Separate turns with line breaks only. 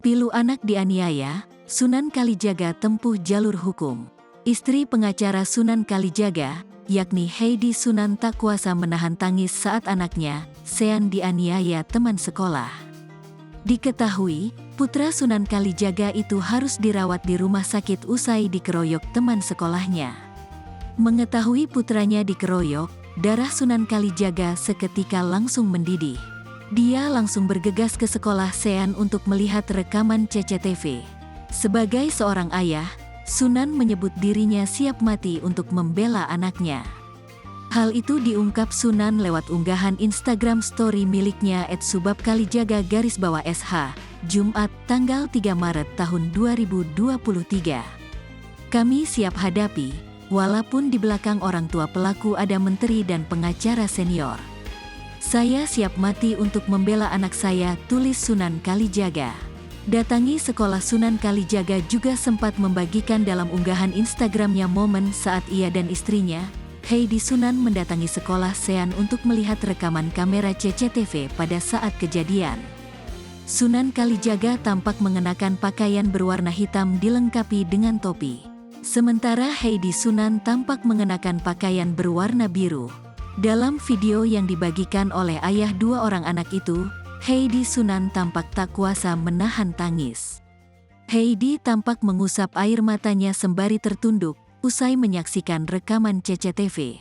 Pilu anak dianiaya, Sunan Kalijaga tempuh jalur hukum. Istri pengacara Sunan Kalijaga, yakni Heidi Sunan tak kuasa menahan tangis saat anaknya, Sean dianiaya teman sekolah. Diketahui, putra Sunan Kalijaga itu harus dirawat di rumah sakit usai dikeroyok teman sekolahnya. Mengetahui putranya dikeroyok, darah Sunan Kalijaga seketika langsung mendidih. Dia langsung bergegas ke sekolah Sean untuk melihat rekaman CCTV. Sebagai seorang ayah, Sunan menyebut dirinya siap mati untuk membela anaknya. Hal itu diungkap Sunan lewat unggahan Instagram story miliknya @subabkalijaga_sh, Jumat, tanggal 3 Maret tahun 2023. Kami siap hadapi, walaupun di belakang orang tua pelaku ada menteri dan pengacara senior. Saya siap mati untuk membela anak saya, tulis Sunan Kalijaga. Datangi sekolah Sunan Kalijaga juga sempat membagikan dalam unggahan Instagramnya momen saat ia dan istrinya, Heidi Sunan mendatangi sekolah Sean untuk melihat rekaman kamera CCTV pada saat kejadian. Sunan Kalijaga tampak mengenakan pakaian berwarna hitam dilengkapi dengan topi. Sementara Heidi Sunan tampak mengenakan pakaian berwarna biru. Dalam video yang dibagikan oleh ayah dua orang anak itu, Heidi Sunan tampak tak kuasa menahan tangis. Heidi tampak mengusap air matanya sembari tertunduk, usai menyaksikan rekaman CCTV.